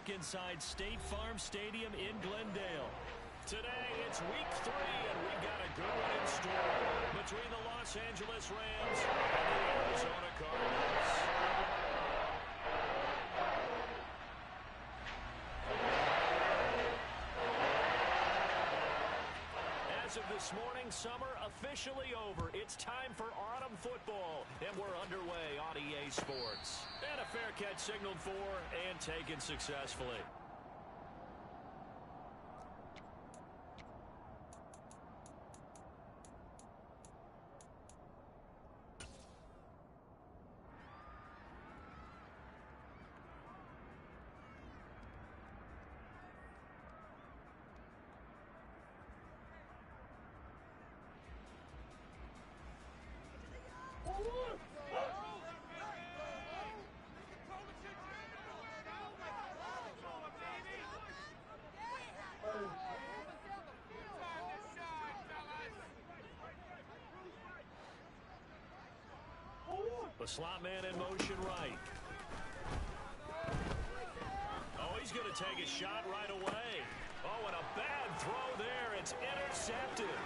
back inside State Farm Stadium in Glendale. Today, it's week 3, and we've got a good one in store between the Los Angeles Rams and the Arizona Cardinals. As of this morning, summer officially over. It's time for autumn football, and we're underway on EA Sports. And a fair catch signaled for and taken successfully. The slot man in motion right. Oh, he's going to take a shot right away. Oh, and a bad throw there. It's intercepted.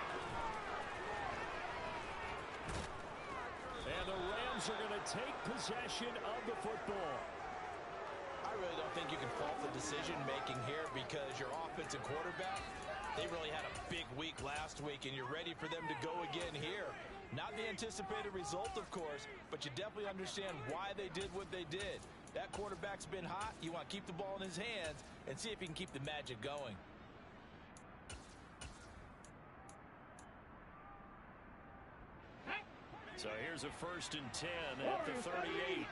And the Rams are going to take possession of the football. I really don't think you can fault the decision-making here because your offensive quarterback, they really had a big week last week, and you're ready for them to go again here. Not the anticipated result, of course, but you definitely understand why they did what they did. That quarterback's been hot. You want to keep the ball in his hands and see if he can keep the magic going. So here's a 1st and 10 at the 38.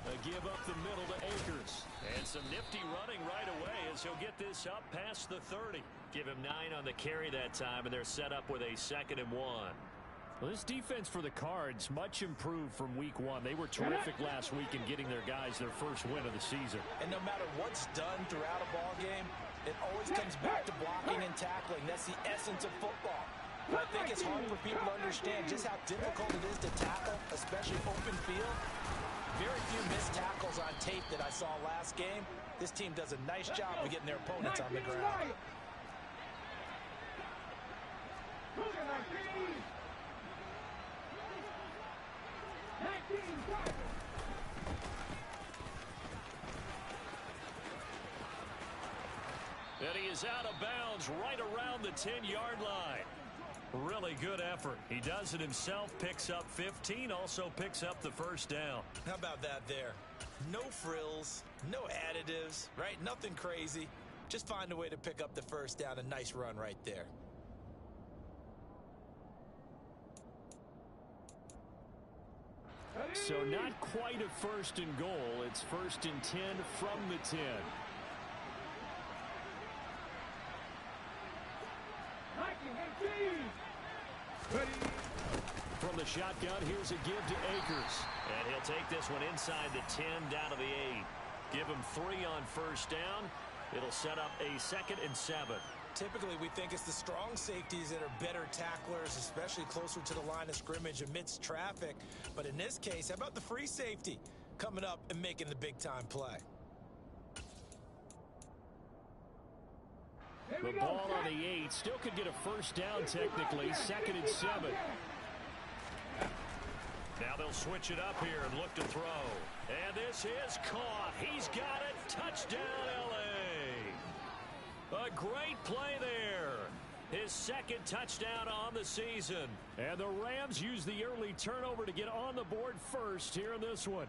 They give up the middle to Akers. And some nifty running right away as he'll get this up past the 30. Give him 9 on the carry that time, and they're set up with a 2nd and 1. Well, this defense for the Cards much improved from week 1. They were terrific last week in getting their guys their first win of the season. And no matter what's done throughout a ball game, it always comes back to blocking and tackling. That's the essence of football. But I think it's hard for people to understand just how difficult it is to tackle, especially open field. Very few missed tackles on tape that I saw last game. This team does a nice job of getting their opponents on the ground. And he is out of bounds right around the 10-yard line. Really good effort. He does it himself, picks up 15, also picks up the 1st down. How about that there? No frills, no additives, right? Nothing crazy. Just find a way to pick up the 1st down. A nice run right there. So not quite a 1st and goal. It's 1st and 10 from the 10. From the shotgun, here's a give to Akers. And he'll take this one inside the 10 down to the 8. Give him 3 on 1st down. It'll set up a 2nd and 7. Typically, we think it's the strong safeties that are better tacklers, especially closer to the line of scrimmage amidst traffic. But in this case, how about the free safety coming up and making the big-time play? The ball on the 8 still could get a 1st down technically. 2nd and 7. Now they'll switch it up here and look to throw. And this is caught. He's got it. Touchdown, L.A. A great play there. His 2nd touchdown on the season. And the Rams use the early turnover to get on the board first here in this one.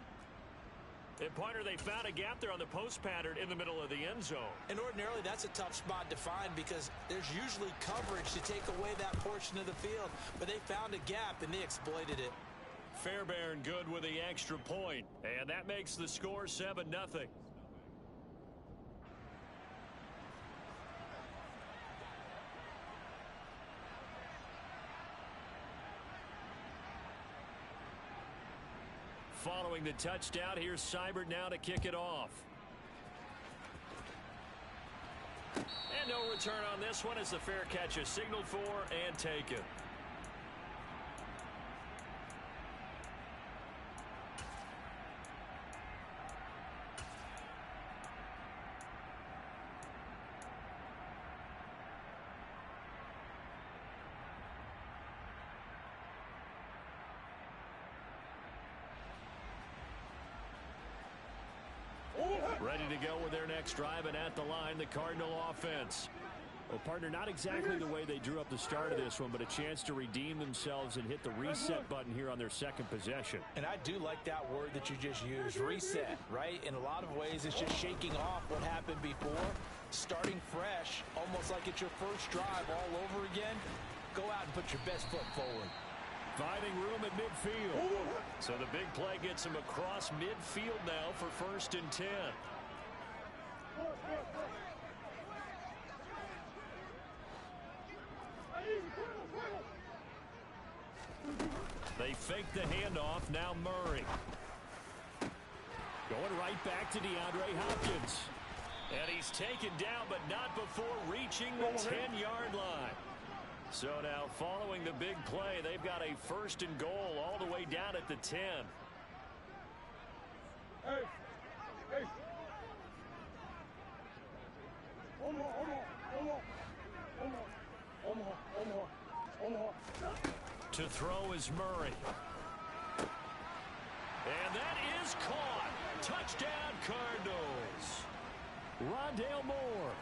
And, partner, they found a gap there on the post pattern in the middle of the end zone. And ordinarily, that's a tough spot to find because there's usually coverage to take away that portion of the field. But they found a gap, and they exploited it. Fairbairn good with the extra point. And that makes the score 7-0. Following the touchdown, here's Seibert now to kick it off. And no return on this one as the fair catch is signaled for and taken. Ready to go with their next drive, and at the line, the Cardinal offense. Well, partner, not exactly the way they drew up the start of this one, but a chance to redeem themselves and hit the reset button here on their second possession. And I do like that word that you just used, reset, right? In a lot of ways, it's just shaking off what happened before, starting fresh, almost like it's your first drive all over again. Go out and put your best foot forward. Finding room at midfield. So the big play gets him across midfield now for 1st and 10. They fake the handoff. Now Murray. Going right back to DeAndre Hopkins. And he's taken down, but not before reaching the 10-yard line. So now following the big play, they've got a 1st and goal all the way down at the 10. To throw is Murray. And that is caught. Touchdown, Cardinals. Rondale Moore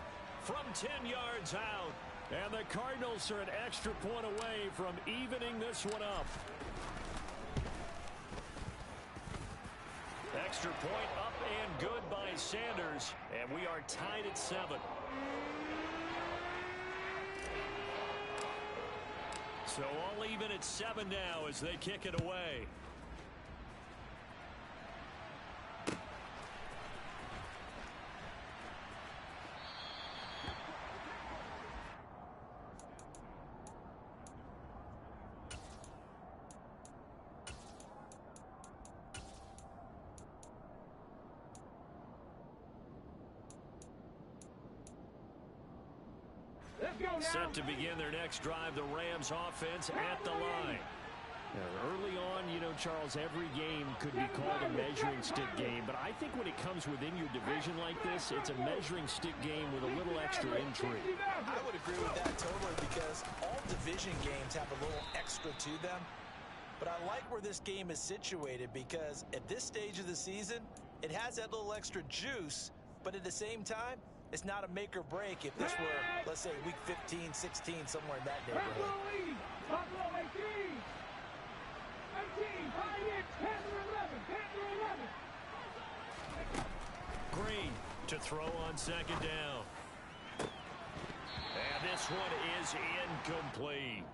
from 10 yards out. And the Cardinals are an extra point away from evening this one up. Extra point up and good by Sanders. And we are tied at 7. So all even at 7 now as they kick it away. Set to begin their next drive, the Rams offense at the line. Early on, you know, Charles, every game could be called a measuring stick game, but I think when it comes within your division like this, it's a measuring stick game with a little extra intrigue. I would agree with that totally, because all division games have a little extra to them. But I like where this game is situated, because at this stage of the season, it has that little extra juice, but at the same time, it's not a make or break if this were, let's say, week 15, 16, somewhere in that neighborhood. Buffalo 18, 5-inch, Panther 11, Green to throw on 2nd down. And this one is incomplete.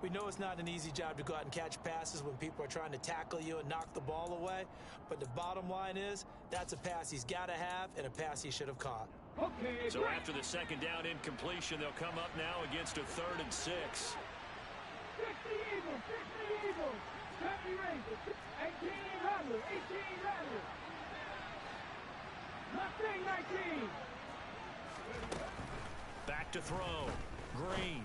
We know it's not an easy job to go out and catch passes when people are trying to tackle you and knock the ball away. But the bottom line is, that's a pass he's got to have and a pass he should have caught. Okay, so after the 2nd down incompletion, they'll come up now against a 3rd and 6. 60 Eagles, 60 Eagles. 70 Rangers, 18 Rattlers, 18 Rattlers. Mustang 19. Back to throw. Green.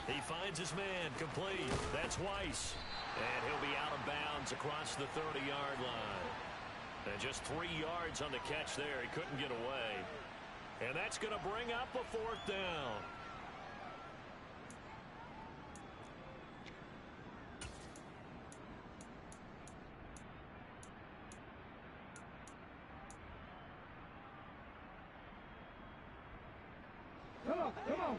He finds his man, complete. That's Weiss. And he'll be out of bounds across the 30-yard line. And just 3 yards on the catch there. He couldn't get away. And that's going to bring up a 4th down. Come on.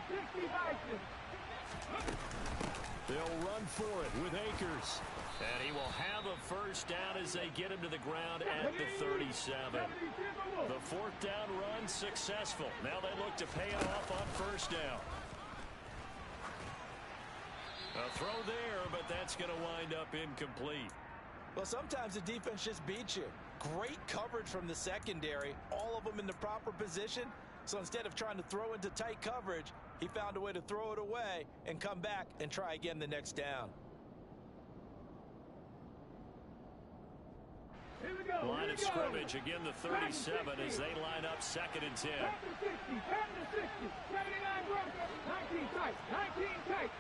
60 Bison. They'll run for it with Akers. And he will have a 1st down as they get him to the ground at the 37. The 4th down run successful. Now they look to pay it off on 1st down. A throw there, but that's going to wind up incomplete. Well, sometimes the defense just beats you. Great coverage from the secondary, all of them in the proper position. So instead of trying to throw into tight coverage, he found a way to throw it away and come back and try again the next down. Line of scrimmage, again the 37 as they line up 2nd and 10. 10 to 60, 79 Broncos, 19 tight, 19 tight.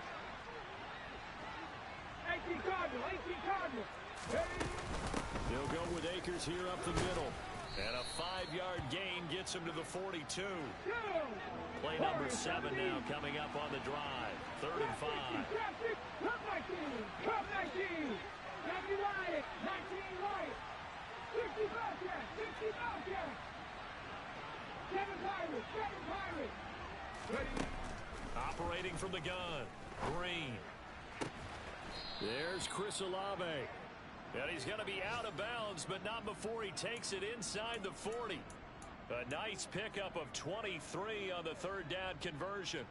18 Cardinal, 18 Cardinal. They'll go with Akers here up the middle. And a 5-yard gain gets him to the 42. Play number 7 now coming up on the drive. 3rd and 5. Cup 19, 19 Wyatt, 19 Wyatt. the gun. Green. There's Chris Olave. And he's going to be out of bounds, but not before he takes it inside the 40. A nice pickup of 23 on the third down conversion.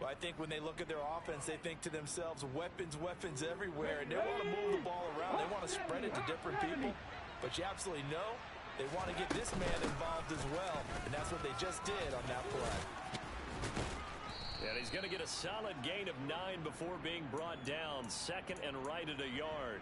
Well, I think when they look at their offense, they think to themselves, weapons, weapons everywhere. And they want to move the ball around. They want to spread it to different people. But you absolutely know they want to get this man involved as well. And that's what they just did on that play. And he's going to get a solid gain of 9 before being brought down. Second and right at a yard.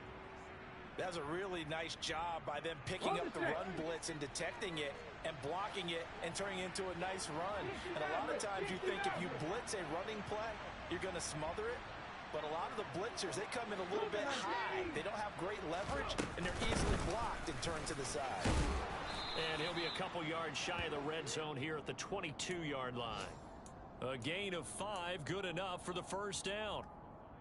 That was a really nice job by them picking up the run blitz and detecting it and blocking it and turning it into a nice run. And a lot of times you think if you blitz a running play, you're going to smother it. But a lot of the blitzers, they come in a little bit high. They don't have great leverage, and they're easily blocked and turned to the side. And he'll be a couple yards shy of the red zone here at the 22-yard line. A gain of 5, good enough for the first down.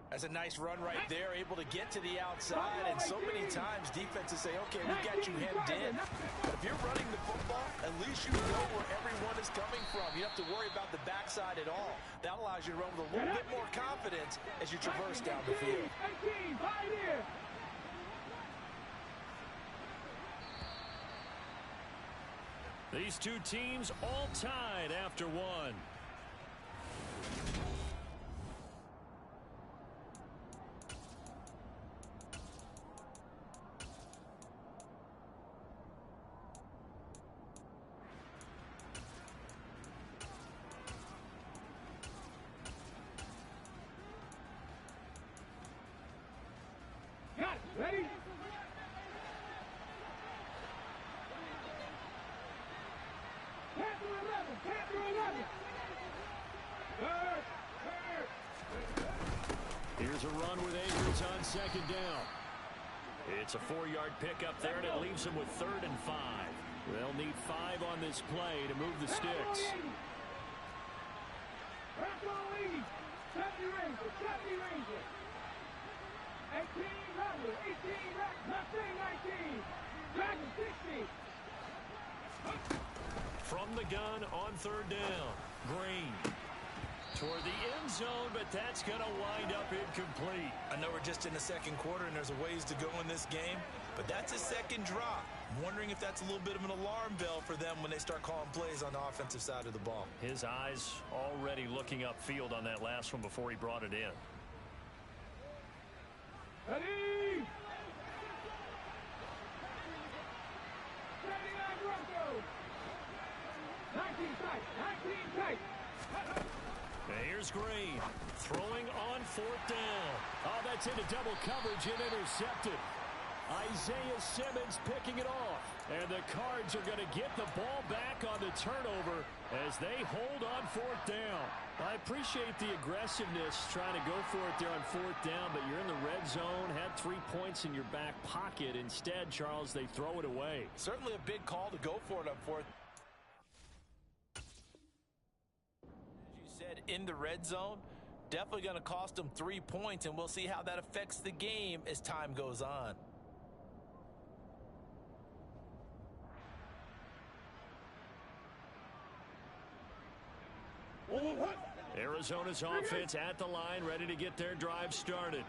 That's a nice run right there, able to get to the outside. And so many times defenses say, okay, we got you hemmed in. But if you're running the football, at least you know where everyone is coming from. You don't have to worry about the backside at all. That allows you to run with a little bit more confidence as you traverse down the field. These two teams all tied after one. Ready? Panther 11, Panther 11. Here's a run with Akers on second down. It's a 4-yard pickup there, and it leaves them with 3rd and 5. They'll need 5 on this play to move the sticks. Bronco lead. 70 Rangers, 70 Rangers. 18 Rattler, 18 Rattler, 19. Dragon 60. From the gun on 3rd down. Green. Toward the end zone, but that's going to wind up incomplete. I know we're just in the second quarter and there's a ways to go in this game, but that's a second drop. I'm wondering if that's a little bit of an alarm bell for them when they start calling plays on the offensive side of the ball. His eyes already looking upfield on that last one before he brought it in. Ready! 79 Broncos. 19 tight, 19 tight. And here's Green throwing on 4th down. Oh, that's into double coverage and intercepted. Isaiah Simmons picking it off. And the Cards are going to get the ball back on the turnover as they hold on 4th down. I appreciate the aggressiveness trying to go for it there on 4th down, but you're in the red zone, had 3 points in your back pocket. Instead, Charles, they throw it away. Certainly a big call to go for it on 4th. As you said, in the red zone, definitely going to cost them 3 points, and we'll see how that affects the game as time goes on. Arizona's offense at the line, ready to get their drive started.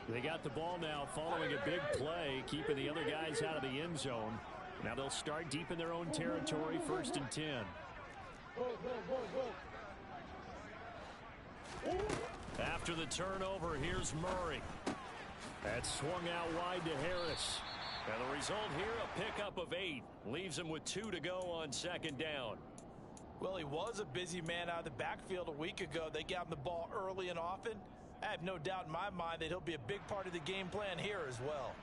They got the ball now following a big play, keeping the other guys out of the end zone. Now they'll start deep in their own territory, 1st and 10. After the turnover, here's Murray. That swung out wide to Harris. And the result here, a pickup of 8. Leaves him with 2 to go on 2nd down. Well, he was a busy man out of the backfield a week ago. They got him the ball early and often. I have no doubt in my mind that he'll be a big part of the game plan here as well.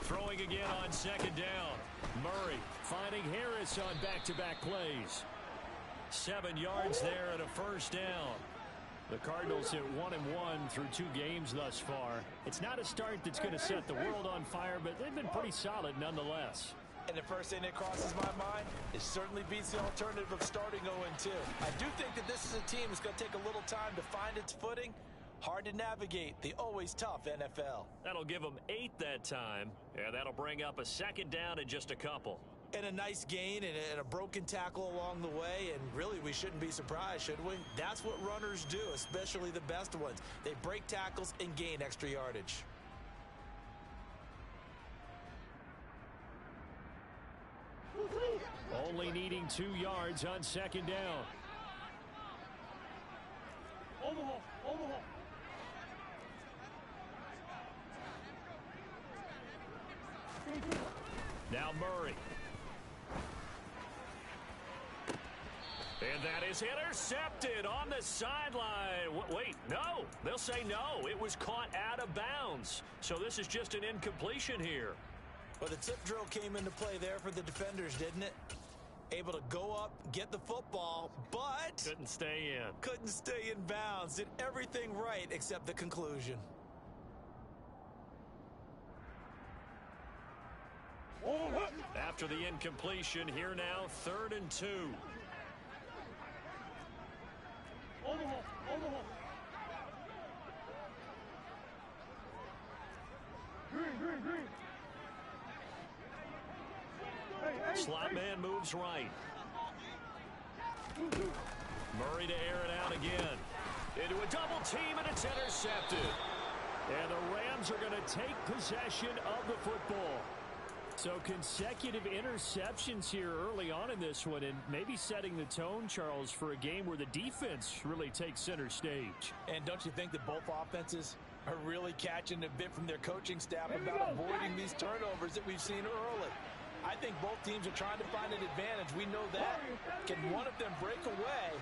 Throwing again on 2nd down. Murray finding Harris on back-to-back plays. 7 yards there and a 1st down. The Cardinals at 1-1 through 2 games thus far. It's not a start that's going to set the world on fire, but they've been pretty solid nonetheless. And the first thing that crosses my mind, it certainly beats the alternative of starting 0-2. I do think that this is a team that's going to take a little time to find its footing. Hard to navigate the always tough NFL. That'll give them 8 that time. Yeah, that'll bring up a second down in just a couple. And a nice gain and a broken tackle along the way, and really we shouldn't be surprised, should we? That's what runners do, especially the best ones. They break tackles and gain extra yardage. Only needing 2 yards on second down. Overhaul. Now Murray. And that is intercepted on the sideline. Wait, no. They'll say no. It was caught out of bounds. So this is just an incompletion here. Well, the tip drill came into play there for the defenders, didn't it? Able to go up, get the football, but couldn't stay in. Couldn't stay in bounds. Did everything right except the conclusion. After the incompletion, here now, 3rd and 2. Overhaul. Green. Slot man moves right. Murray to air it out again. Into a double team, and it's intercepted. And the Rams are going to take possession of the football. So consecutive interceptions here early on in this one, and maybe setting the tone, Charles, for a game where the defense really takes center stage. And don't you think that both offenses are really catching a bit from their coaching staff about avoiding these turnovers that we've seen early? I think both teams are trying to find an advantage. We know that. Can one of them break away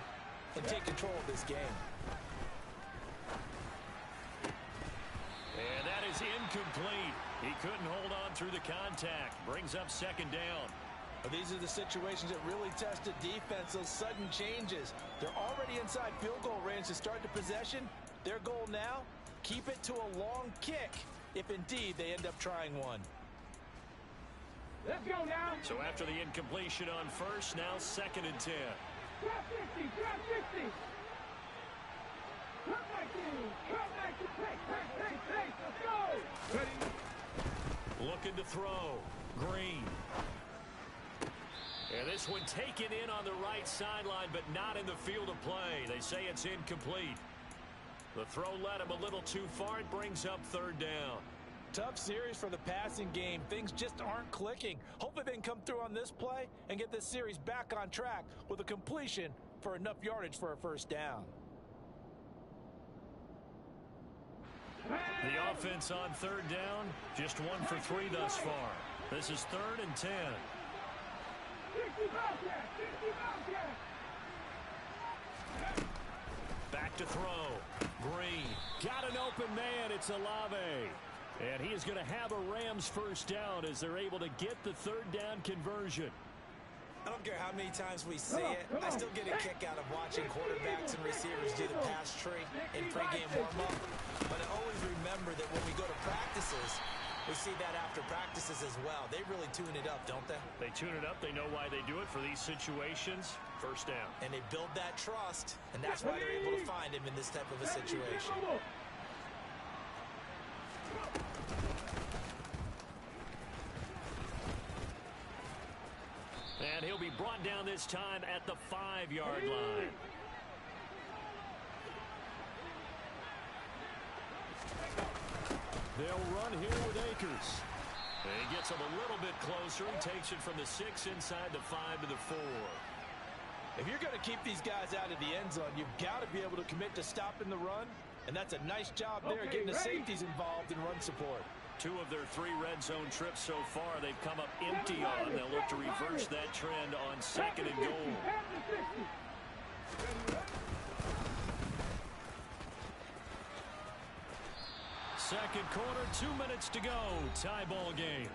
and take control of this game? And that is incomplete. He couldn't hold on through the contact. Brings up second down. Well, these are the situations that really test the defense, those sudden changes. They're already inside field goal range to start the possession. Their goal now, keep it to a long kick if indeed they end up trying one. Let's go now. So after the incompletion on first, now 2nd and 10. Drop 60. Cut back to pace. Let's go. Ready. Looking to throw. Green. And this one taken in on the right sideline, but not in the field of play. They say it's incomplete. The throw led him a little too far. It brings up 3rd down. Tough series for the passing game. Things just aren't clicking. Hopefully they can come through on this play and get this series back on track with a completion for enough yardage for a first down. The offense on 3rd down, just 1 for 3 thus far. This is 3rd and 10. 60 Bobcat. Back to throw. Green. Got an open man. It's Olave. And he is going to have a Rams first down as they're able to get the 3rd down conversion. I don't care how many times we see it. I still get a kick out of watching quarterbacks and receivers do the pass tree in pregame warm-up. But I always remember that when we go to practices, we see that after practices as well. They really tune it up, don't they? They tune it up. They know why they do it for these situations. First down. And they build that trust, and that's why they're able to find him in this type of a situation. And he'll be brought down this time at the 5-yard line. They'll run here with Akers. And he gets him a little bit closer. He takes it from the 6 inside the 5 to the 4. If you're going to keep these guys out of the end zone, you've got to be able to commit to stopping the run. And that's a nice job there, getting the safeties involved in run support. 2 of their 3 red zone trips so far, they've come up empty on. They'll look to reverse that trend on 2nd and goal. Second quarter, 2 minutes to go. Tie ball game.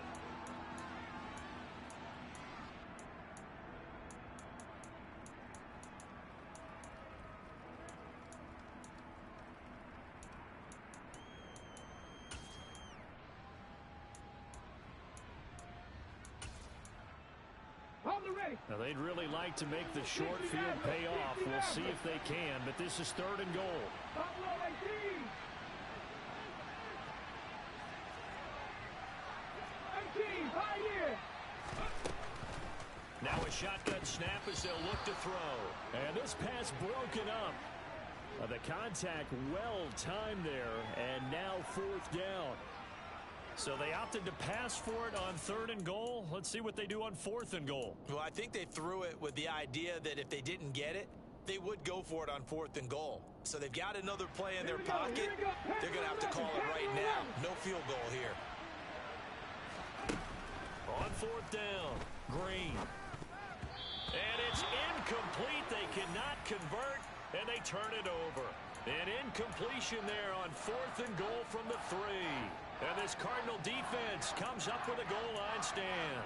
Now, they'd really like to make the short field pay off. We'll see if they can, but this is 3rd and goal. Buffalo 18. 18, right here. Now a shotgun snap as they'll look to throw. And this pass broken up. The contact well timed there, and now 4th down. So they opted to pass for it on 3rd and goal. Let's see what they do on 4th and goal. Well, I think they threw it with the idea that if they didn't get it, they would go for it on 4th and goal. So they've got another play in their pocket. They're going to have to call it right now. No field goal here. On 4th down, Green. And it's incomplete. They cannot convert, and they turn it over. An incompletion there on 4th and goal from the 3. And this Cardinal defense comes up with a goal line stand.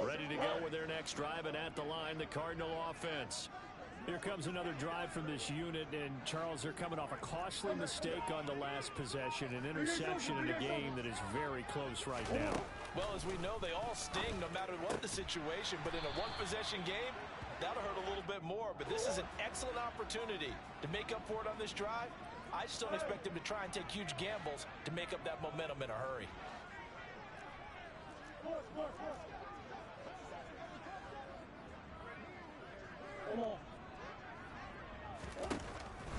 Ready to go with their next drive, and at the line, the Cardinal offense. Here comes another drive from this unit, and Charles, they're coming off a costly mistake on the last possession, an interception in a game that is very close right now. Well, as we know, they all sting no matter what the situation, but in a one-possession game, that'll hurt a little bit more. But this is an excellent opportunity to make up for it on this drive. I just don't expect them to try and take huge gambles to make up that momentum in a hurry.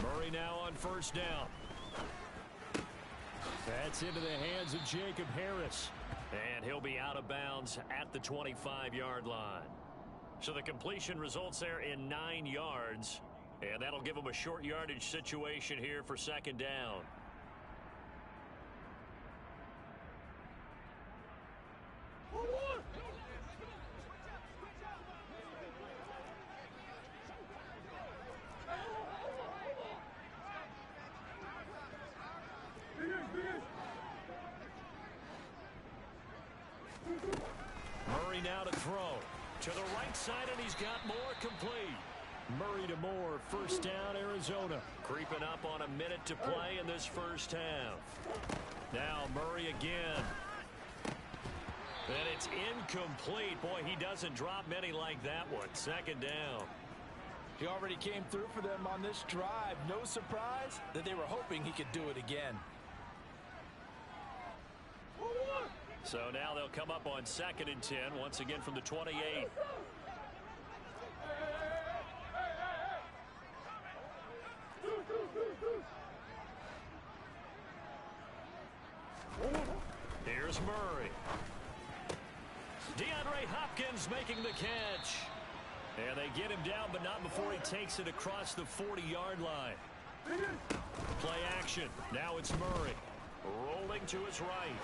Murray now on 1st down. That's into the hands of Jacob Harris. And he'll be out of bounds at the 25-yard line. So the completion results there in 9 yards. And that'll give them a short yardage situation here for 2nd down. Murray now to throw. To the right side, and he's got Moore complete. Murray to Moore, 1st down, Arizona. Creeping up on a minute to play in this 1st half. Now Murray again. And it's incomplete. Boy, he doesn't drop many like that one. 2nd down. He already came through for them on this drive. No surprise that they were hoping he could do it again. So now they'll come up on 2nd and 10, once again from the 28. Here's Murray. DeAndre Hopkins making the catch. And they get him down, but not before he takes it across the 40-yard line. Play action. Now it's Murray. Rolling to his right.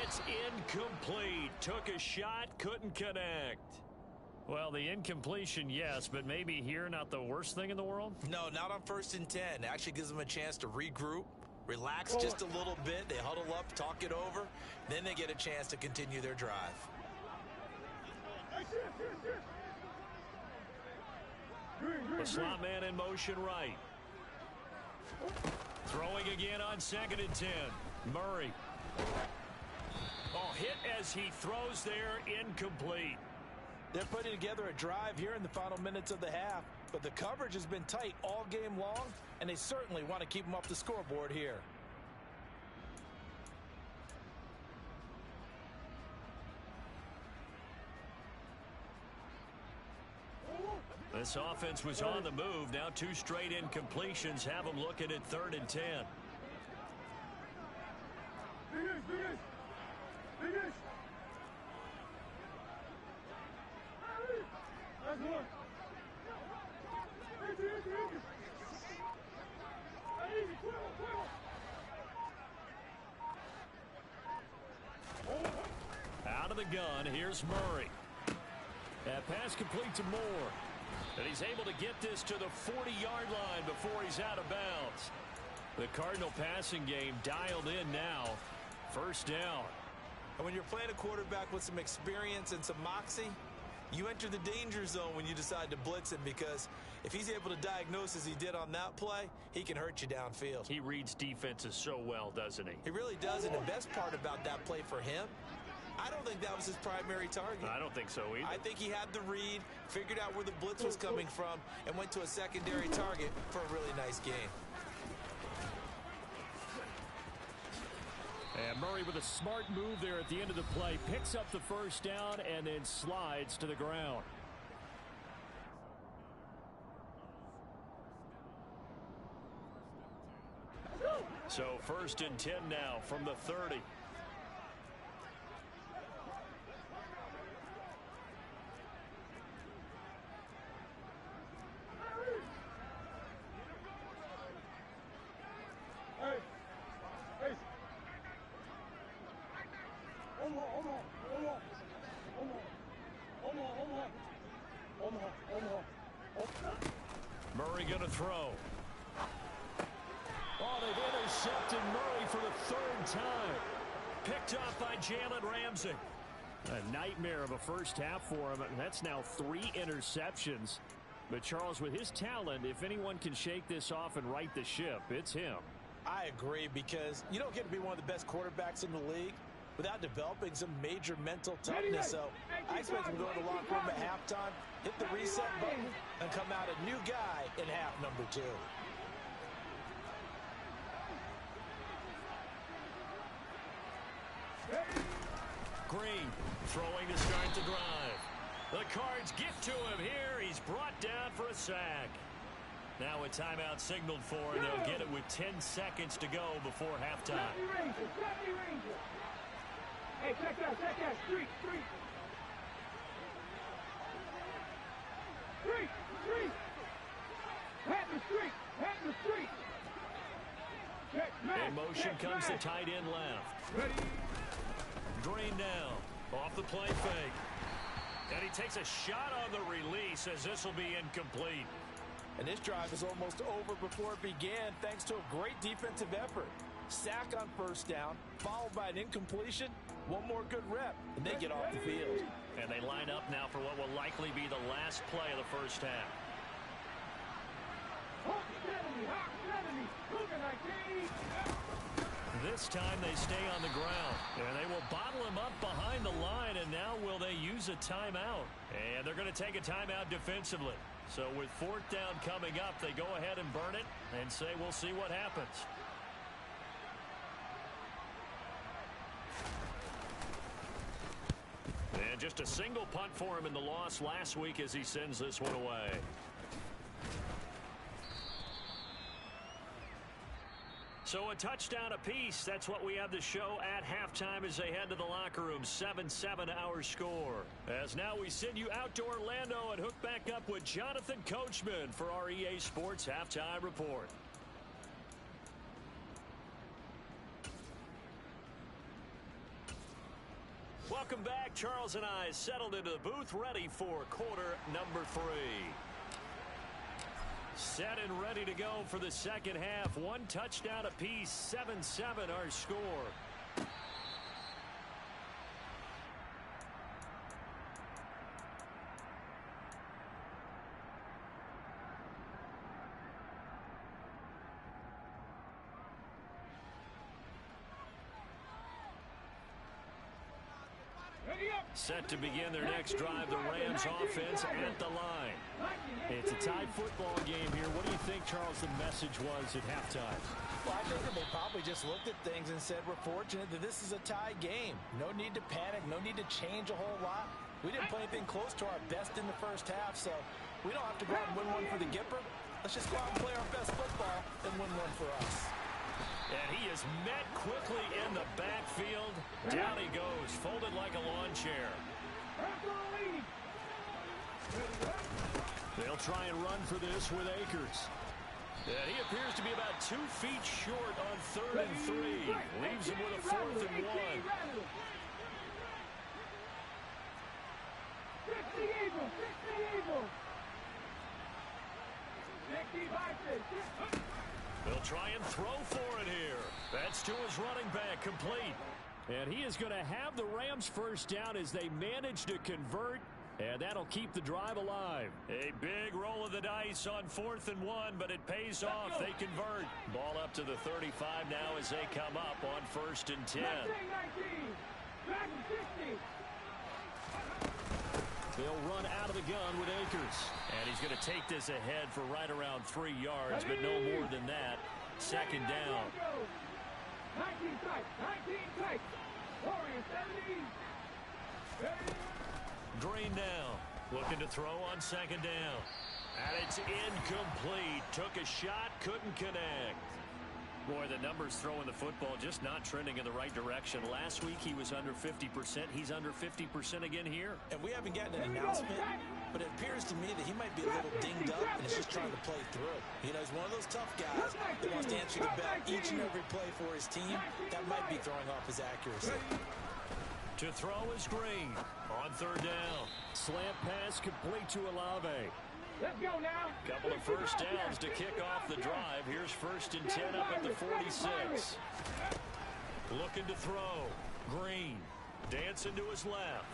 It's incomplete. Took a shot, couldn't connect. Well, the incompletion, yes, but maybe here not the worst thing in the world? No, not on 1st and 10. Actually gives them a chance to regroup, relax just a little bit. They huddle up, talk it over. Then they get a chance to continue their drive. The slot man in motion right. Throwing again on 2nd and 10. Murray. Oh, hit as he throws there, incomplete. They're putting together a drive here in the final minutes of the half, but the coverage has been tight all game long, and they certainly want to keep them off the scoreboard here. This offense was on the move. Now 2 straight incompletions have them looking at 3rd and 10. Out of the gun, here's Murray. That pass complete to Moore. And he's able to get this to the 40-yard line before he's out of bounds. The Cardinal passing game dialed in now. First down. And when you're playing a quarterback with some experience and some moxie, you enter the danger zone when you decide to blitz him, because if he's able to diagnose as he did on that play, he can hurt you downfield. He reads defenses so well, doesn't he? He really does, and the best part about that play for him, I don't think that was his primary target. I don't think so either. I think he had the read, figured out where the blitz was coming from, and went to a secondary target for a really nice game. And Murray with a smart move there at the end of the play. Picks up the first down and then slides to the ground. So 1st and 10 now from the 30. Murray going to throw. Oh, they've intercepted Murray for the 3rd time. Picked off by Jalen Ramsey. A nightmare of a first half for him. That's now 3 interceptions. But Charles, with his talent, if anyone can shake this off and right the ship, it's him. I agree, because you don't get to be one of the best quarterbacks in the league without developing some major mental toughness. So I expect him to go to the locker room at halftime, hit the reset button, and come out a new guy in half number 2. Green throwing to start the drive. The Cards get to him here. He's brought down for a sack. Now a timeout signaled for, and they'll get it with 10 seconds to go before halftime. Hey, check that, street. Street. Pat the street. Check, in motion comes the tight end left. Ready. Green now, off the play fake. And he takes a shot on the release, as this will be incomplete. And this drive is almost over before it began, thanks to a great defensive effort. Sack on first down, followed by an incompletion. One more good rep, and they get off the field. And they line up now for what will likely be the last play of the first half. This time they stay on the ground, and they will bottle him up behind the line, and now will they use a timeout? And they're going to take a timeout defensively. So with 4th down coming up, they go ahead and burn it and say we'll see what happens. And just a single punt for him in the loss last week as he sends this one away. So a touchdown apiece. That's what we have to show at halftime as they head to the locker room. 7-7 our score. As now we send you out to Orlando and hook back up with Jonathan Coachman for our EA Sports Halftime Report. Welcome back. Charles and I settled into the booth, ready for quarter number 3. Set and ready to go for the second half. 1 touchdown apiece. 7-7 our score. Set to begin their next drive, the Rams offense at the line. It's a tie football game here. What do you think, Charles, the message was at halftime? Well, I think that they probably just looked at things and said, we're fortunate that this is a tie game. No need to panic, no need to change a whole lot. We didn't play anything close to our best in the first half, so we don't have to go out and win one for the Gipper. Let's just go out and play our best football and win one for us. And he is met quickly in the backfield. Down he goes, folded like a lawn chair. They'll try and run for this with Akers. And he appears to be about 2 feet short on 3rd and 3. Leaves him with a 4th and 1. They'll try and throw for it here. That's to his running back, complete. And he is going to have the Rams first down as they manage to convert. And that'll keep the drive alive. A big roll of the dice on 4th and 1, but it pays off. They convert. Ball up to the 35 now as they come up on 1st and 10. They'll run out of the gun with Akers. And he's going to take this ahead for right around 3 yards, but no more than that. 2nd down. 19 tight. 19 tight. Warriors 70. Green now, looking to throw on 2nd down. And it's incomplete. Took a shot, couldn't connect. Boy, the numbers throwing the football just not trending in the right direction. Last week he was under 50%. He's under 50% again here. And we haven't gotten an announcement, but it appears to me that he might be a little dinged up and is just trying to play through. You know, he's one of those tough guys that wants to answer the bell each and every play for his team. That might be throwing off his accuracy. To throw is Green on 3rd down. Slant pass complete to Olave. Let's go now. Couple of first downs to kick off the drive. Here's 1st and 10 up at the 46. Looking to throw. Green dancing to his left.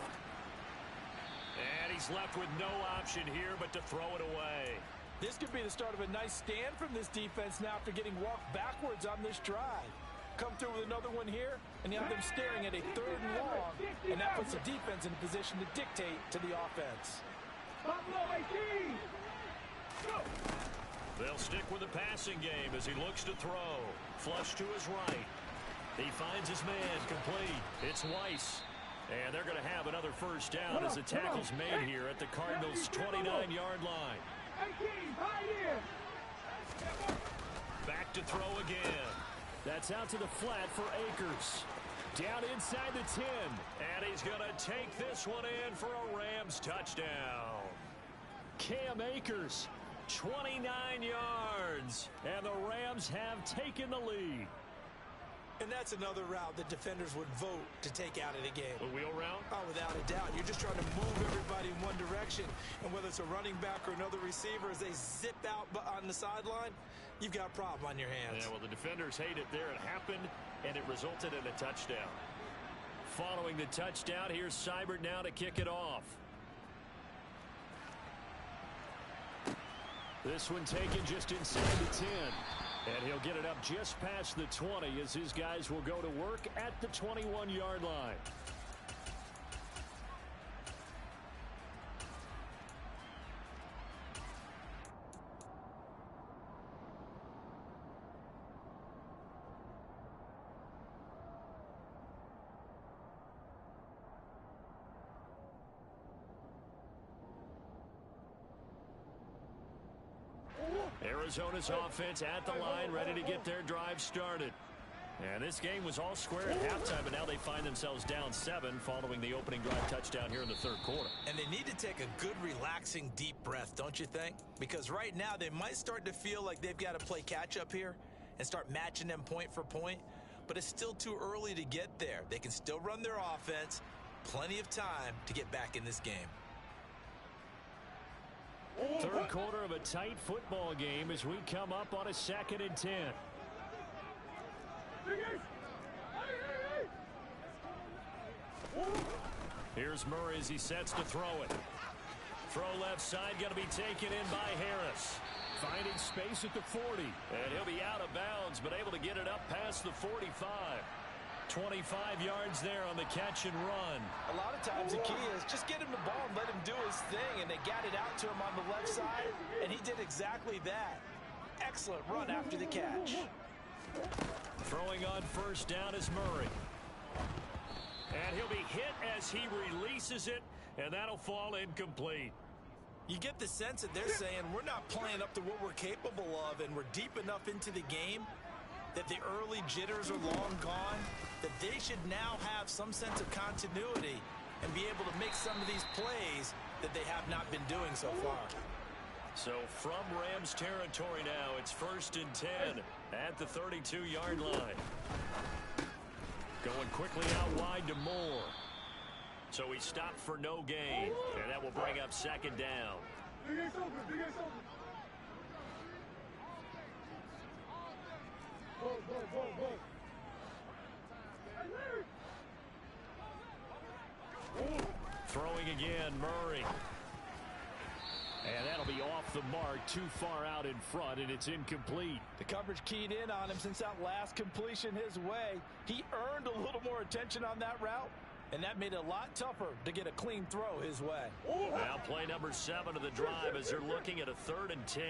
And he's left with no option here but to throw it away. This could be the start of a nice stand from this defense now after getting walked backwards on this drive. Come through with another one here, and you have them staring at a 3rd and long, and that puts the defense in a position to dictate to the offense. They'll stick with the passing game as he looks to throw. Flush to his right. He finds his man, complete. It's Weiss. And they're going to have another first down as the tackle's made here at the Cardinals' 29-yard line. Back to throw again. That's out to the flat for Akers. Down inside the 10. And he's going to take this one in for a Rams touchdown. Cam Akers, 29 yards. And the Rams have taken the lead. And that's another route that defenders would vote to take out of the game. The wheel route? Oh, without a doubt. You're just trying to move everybody in one direction. And whether it's a running back or another receiver, as they zip out on the sideline, you've got a problem on your hands. Yeah, well, the defenders hate it there. It happened, and it resulted in a touchdown. Following the touchdown, here's Seibert now to kick it off. This one taken just inside the 10. And he'll get it up just past the 20 as his guys will go to work at the 21-yard line. Arizona's offense at the line, ready to get their drive started. And this game was all square at halftime, but now they find themselves down 7 following the opening drive touchdown here in the 3rd quarter. And they need to take a good, relaxing, deep breath, don't you think? Because right now they might start to feel like they've got to play catch-up here and start matching them point for point. But it's still too early to get there. They can still run their offense. Plenty of time to get back in this game. 3rd quarter of a tight football game as we come up on a 2nd and 10. Here's Murray as he sets to throw it. Throw left side, going to be taken in by Harris. Finding space at the 40. And he'll be out of bounds, but able to get it up past the 45. 25 yards there on the catch and run. A lot of times the key is just get him the ball and let him do his thing, and they got it out to him on the left side, and he did exactly that. Excellent run after the catch. Throwing on first down is Murray. And he'll be hit as he releases it, and that'll fall incomplete. You get the sense that they're saying we're not playing up to what we're capable of, and we're deep enough into the game that the early jitters are long gone, that they should now have some sense of continuity and be able to make some of these plays that they have not been doing so far. So from Rams territory now, it's 1st and 10 at the 32-yard line. Going quickly out wide to Moore. So he stopped for no gain, and that will bring up 2nd down. Throwing again, Murray. And that'll be off the mark, too far out in front, and it's incomplete. The coverage keyed in on him since that last completion his way. He earned a little more attention on that route, and that made it a lot tougher to get a clean throw his way. Now play number 7 of the drive as they're looking at a 3rd and 10.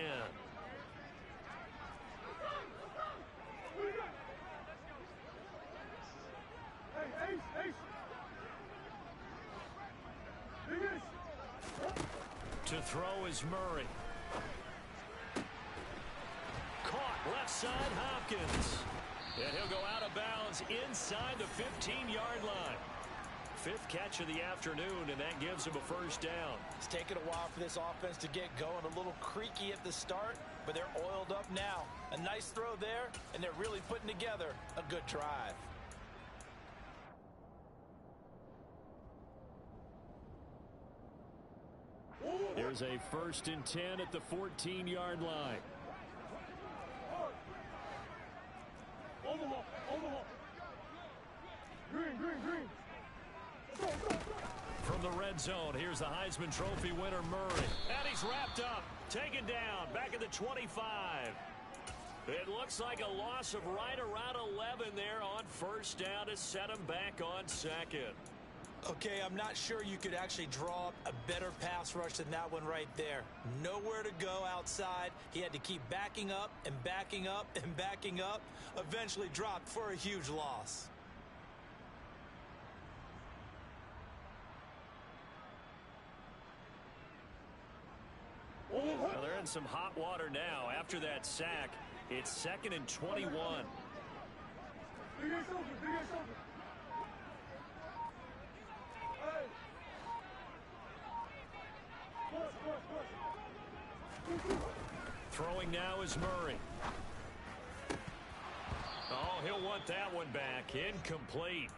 To throw is Murray. Caught left side, Hopkins. And he'll go out of bounds inside the 15-yard line. 5th catch of the afternoon, and that gives him a first down. It's taken a while for this offense to get going. A little creaky at the start, but they're oiled up now. A nice throw there, and they're really putting together a good drive. There's a 1st and 10 at the 14-yard line. From the red zone, here's the Heisman Trophy winner, Murray. And he's wrapped up, taken down, back at the 25. It looks like a loss of right around 11 there on 1st down to set him back on 2nd. Okay, I'm not sure you could actually draw up a better pass rush than that one right there. Nowhere to go outside. He had to keep backing up and backing up and backing up. Eventually dropped for a huge loss. Well, they're in some hot water now. After that sack, it's 2nd and 21. Throwing now is Murray. Oh, he'll want that one back. Incomplete.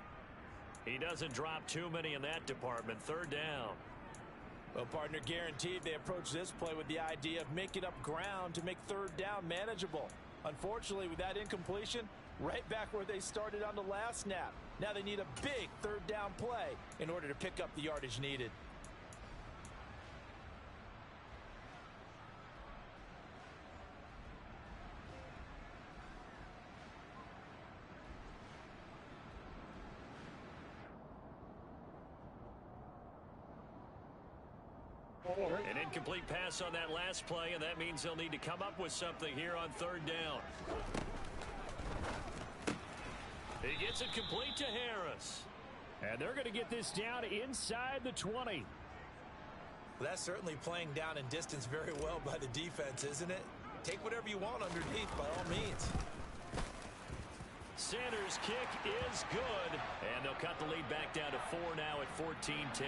He doesn't drop too many in that department. 3rd down. Well, partner, guaranteed they approach this play with the idea of making up ground to make 3rd down manageable. Unfortunately, with that incompletion, right back where they started on the last snap. Now they need a big 3rd down play in order to pick up the yardage needed. An incomplete pass on that last play, and that means they'll need to come up with something here on 3rd down. He gets it complete to Harris. And they're going to get this down inside the 20. Well, that's certainly playing down in distance very well by the defense, isn't it? Take whatever you want underneath by all means. Sanders' kick is good. And they'll cut the lead back down to 4 now at 14-10.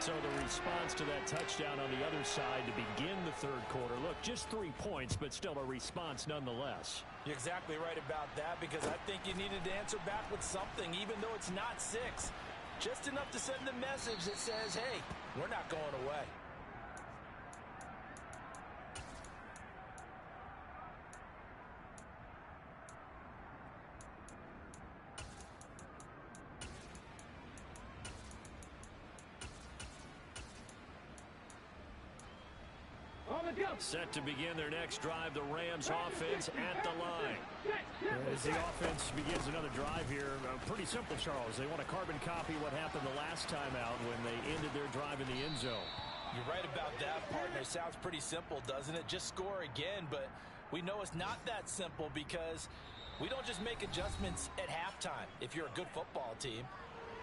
So the response to that touchdown on the other side to begin the 3rd quarter. Look, just 3 points, but still a response nonetheless. You're exactly right about that, because I think you needed to answer back with something, even though it's not 6. Just enough to send the message that says, hey, we're not going away. Set to begin their next drive, the Rams offense at the line. As the offense begins another drive here, pretty simple, Charles. They want to carbon copy what happened the last time out when they ended their drive in the end zone. You're right about that, partner. Sounds pretty simple, doesn't it? Just score again, but we know it's not that simple because we don't just make adjustments at halftime. If you're a good football team,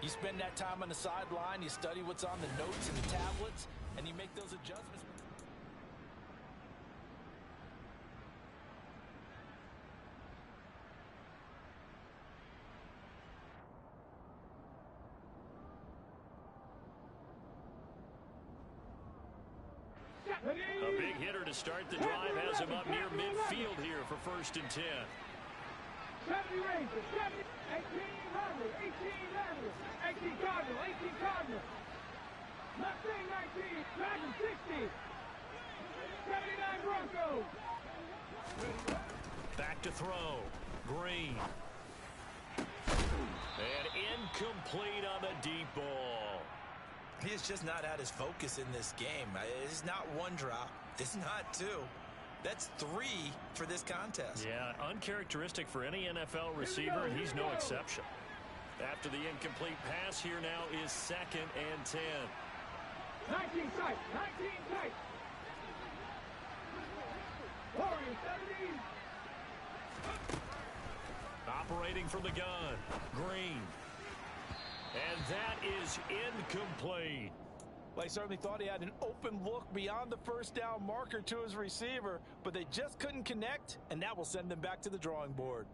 you spend that time on the sideline, you study what's on the notes and the tablets, and you make those adjustments. A big hitter to start the drive has him up near midfield here for 1st and 10. 70 Rangers, 70, 18 Cardinals, 18 Cardinals, 18 Cardinals. Mustang 19, Dragon 60, 79 Broncos. Back to throw. Green. And incomplete on the deep ball. He is just not at his focus in this game. It's not one drop. It's not two. That's three for this contest. Yeah, uncharacteristic for any NFL receiver, and he's no exception. After the incomplete pass, here now is 2nd and 10. 19 tight. 19 tight. 40, 70. Operating from the gun, Green. And that is incomplete. Well, he certainly thought he had an open look beyond the first down marker to his receiver, but they just couldn't connect, and that will send them back to the drawing board.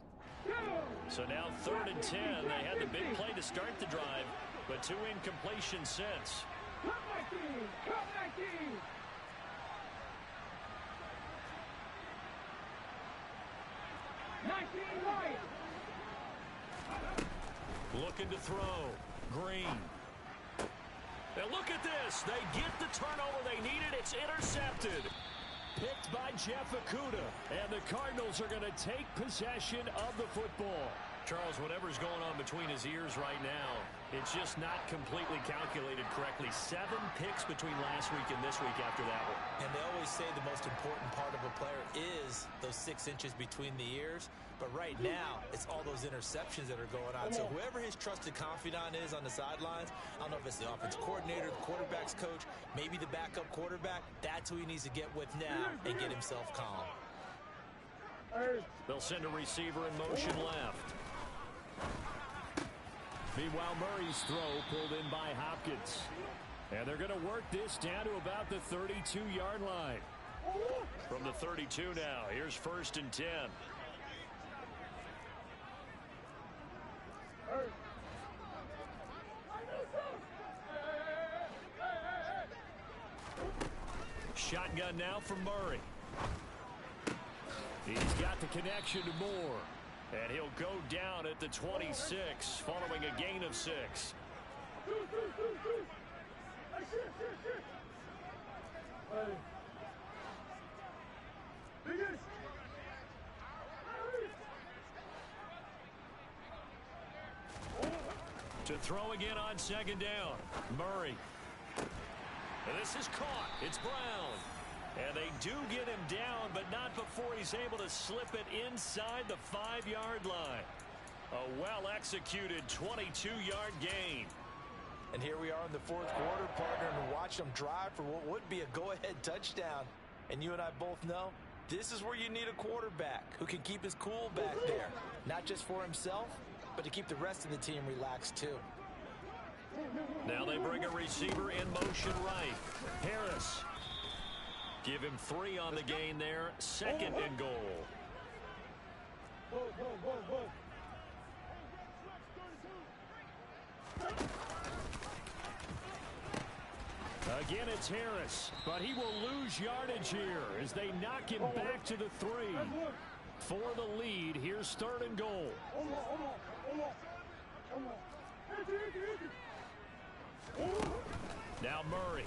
So now 3rd and 10. They had the big play to start the drive, but 2 incompletions since. Come back in. Come back in. Right. Looking to throw. Green. Now look at this. They get the turnover they needed. It's intercepted. Picked by Jeff Okudah. And the Cardinals are going to take possession of the football. Charles, whatever's going on between his ears right now, it's just not completely calculated correctly. 7 picks between last week and this week after that one. And they always say the most important part of a player is those 6 inches between the ears. But right now, it's all those interceptions that are going on. So whoever his trusted confidant is on the sidelines, I don't know if it's the offensive coordinator, the quarterback's coach, maybe the backup quarterback, that's who he needs to get with now and get himself calm. They'll send a receiver in motion left. Meanwhile, Murray's throw pulled in by Hopkins. And they're going to work this down to about the 32-yard line. From the 32 now, here's 1st and 10. Shotgun now from Murray. He's got the connection to Moore. And he'll go down at the 26, following a gain of 6. To throw again on 2nd down. Murray. And this is caught. It's Brown. And they do get him down, but not before he's able to slip it inside the 5-yard line. A well-executed 22-yard gain. And here we are in the 4th quarter, partner, and watch them drive for what would be a go-ahead touchdown. And you and I both know this is where you need a quarterback who can keep his cool back there. Not just for himself, but to keep the rest of the team relaxed too. Now they bring a receiver in motion right. Harris. Give him 3 on the gain there. 2nd and goal. Again, it's Harris, but he will lose yardage here as they knock him back to the 3. For the lead, here's 3rd and goal. Now Murray.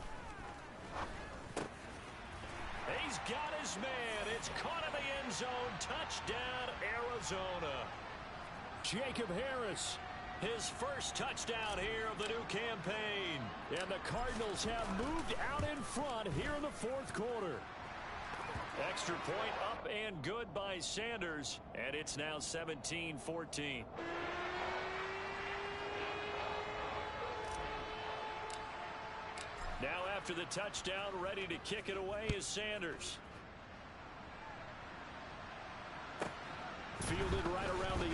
He's got his man. It's caught in the end zone. Touchdown, Arizona. Jacob Harris, his first touchdown here of the new campaign. And the Cardinals have moved out in front here in the 4th quarter. Extra point up and good by Sanders. And it's now 17-14. Now after the touchdown, ready to kick it away is Sanders. Fielded right around the 8.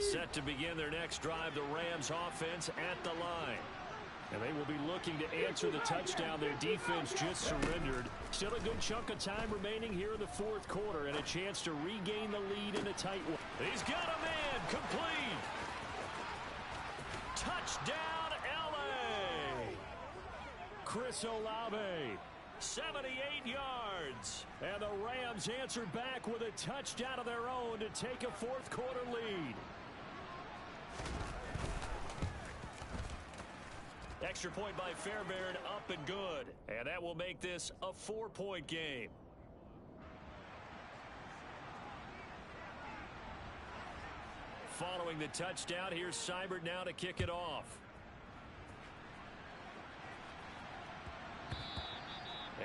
Set to begin their next drive, the Rams offense at the line. And they will be looking to answer the touchdown their defense just surrendered. Still a good chunk of time remaining here in the 4th quarter and a chance to regain the lead in a tight one. He's got a man, complete. Touchdown, L.A. Chris Olave. 78 yards. And the Rams answered back with a touchdown of their own to take a fourth quarter lead. Extra point by Fairbairn, up and good. And that will make this a 4-point game. Following the touchdown, here's Seibert now to kick it off.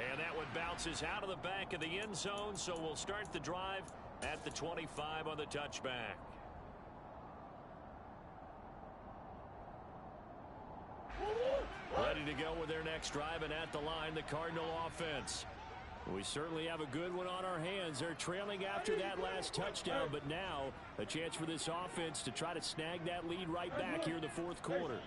And that one bounces out of the back of the end zone, so we'll start the drive at the 25 on the touchback. Ready to go with their next drive, and at the line, the Cardinal offense. We certainly have a good one on our hands. They're trailing after that last touchdown, but now a chance for this offense to try to snag that lead right back here in the fourth quarter.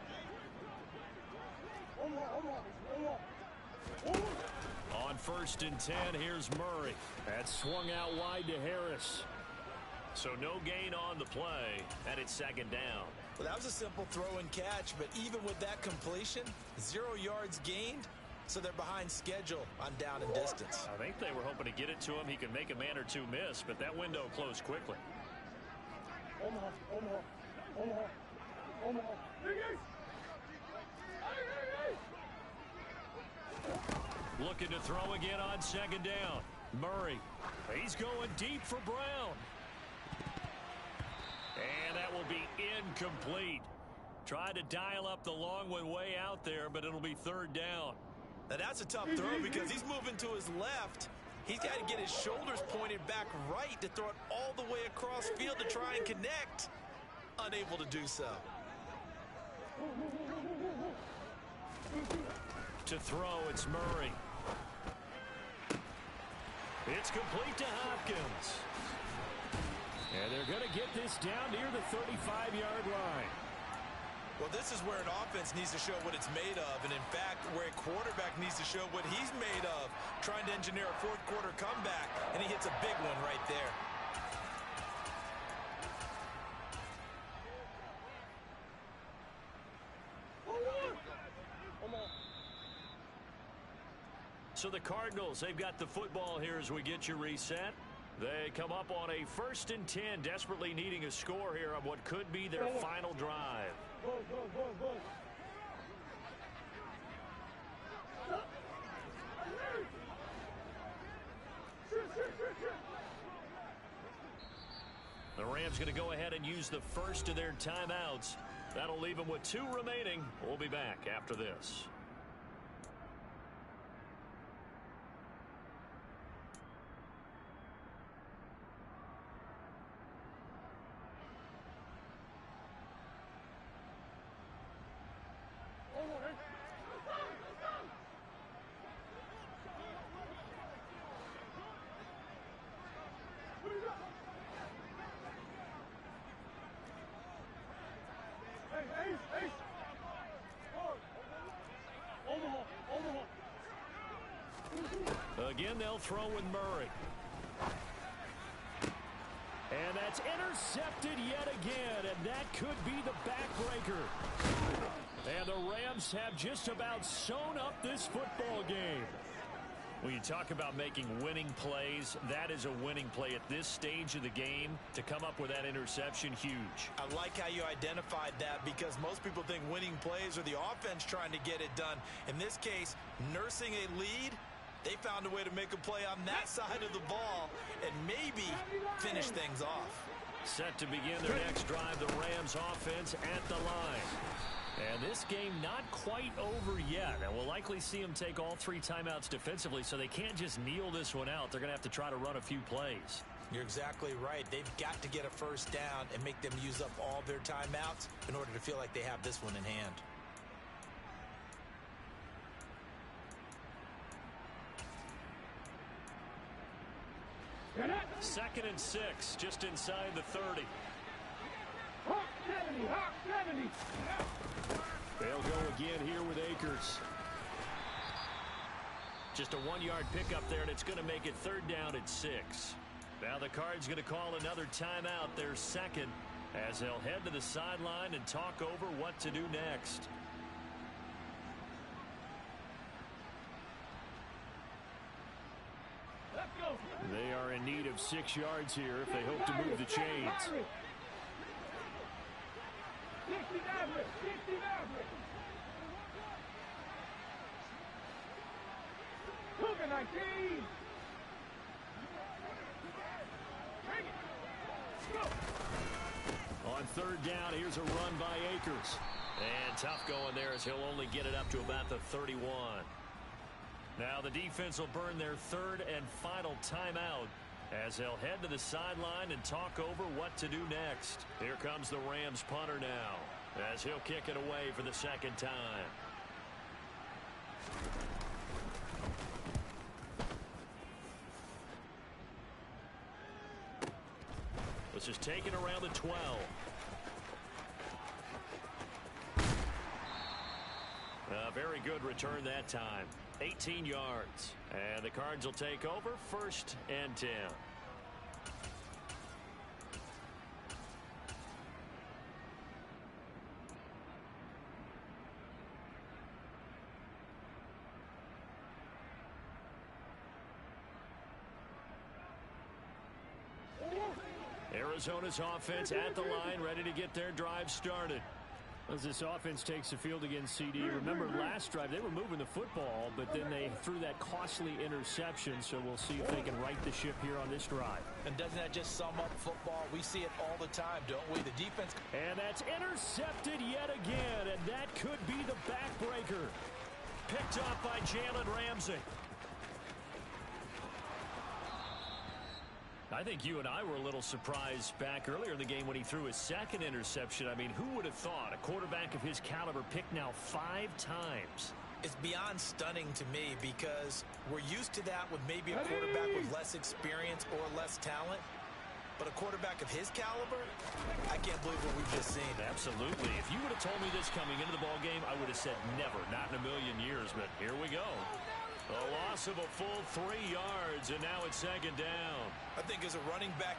On 1st and 10, here's Murray. That swung out wide to Harris. So no gain on the play, and it's 2nd down. Well, that was a simple throw and catch, but even with that completion, 0 yards gained, so they're behind schedule on down and distance. I think they were hoping to get it to him. He could make a man or two miss, but that window closed quickly. Looking to throw again on 2nd down. Murray, he's going deep for Brown. And that will be incomplete. Tried to dial up the long one way out there, but it'll be 3rd down. Now that's a tough throw because he's moving to his left. He's got to get his shoulders pointed back right to throw it all the way across field to try and connect. Unable to do so. To throw, it's Murray. It's complete to Hopkins. And they're going to get this down near the 35-yard line. Well, this is where an offense needs to show what it's made of, and in fact, where a quarterback needs to show what he's made of, trying to engineer a fourth quarter comeback, and he hits a big one right there. So the Cardinals, they've got the football here as we get you reset. They come up on a 1st and 10, desperately needing a score here on what could be their final drive. The Rams going to go ahead and use the first of their timeouts. That'll leave them with 2 remaining. We'll be back after this. Again, they'll throw with Murray. And that's intercepted yet again, and that could be the backbreaker. And the Rams have just about sewn up this football game. When you talk about making winning plays, that is a winning play at this stage of the game. To come up with that interception, huge. I like how you identified that because most people think winning plays are the offense trying to get it done. In this case, nursing a lead, they found a way to make a play on that side of the ball and maybe finish things off. Set to begin their next drive, the Rams offense at the line. And this game not quite over yet. And we'll likely see them take all 3 timeouts defensively, so they can't just kneel this one out. They're going to have to try to run a few plays. You're exactly right. They've got to get a first down and make them use up all their timeouts in order to feel like they have this one in hand. Second and 6, just inside the 30. Hawk 70, Hawk 70. They'll go again here with Akers. Just a 1-yard pickup there, and it's going to make it 3rd down at 6. Now the Cards going to call another timeout, their second, as they'll head to the sideline and talk over what to do next. They are in need of 6 yards here if they hope to move the chains. 69. Cougar 19. On third down, here's a run by Akers. And tough going there as he'll only get it up to about the 31. Now the defense will burn their third and final timeout as they'll head to the sideline and talk over what to do next. Here comes the Rams punter now as he'll kick it away for the second time. This is taken around the 12. A very good return that time. 18 yards. And the Cards will take over 1st and 10. Arizona's offense at the line, ready to get their drive started. As this offense takes the field against CD, remember last drive they were moving the football, but then they threw that costly interception, so we'll see if they can right the ship here on this drive. And doesn't that just sum up football? We see it all the time, don't we? The defense. And that's intercepted yet again, and that could be the backbreaker. Picked up by Jalen Ramsey. I think you and I were a little surprised back earlier in the game when he threw his second interception. I mean, who would have thought a quarterback of his caliber picked now 5 times? It's beyond stunning to me because we're used to that with maybe a quarterback with less experience or less talent. But a quarterback of his caliber, I can't believe what we've just seen. Absolutely. If you would have told me this coming into the ball game, I would have said never, not in a million years. But here we go. A loss of a full 3 yards, and now it's second down. I think as a running back,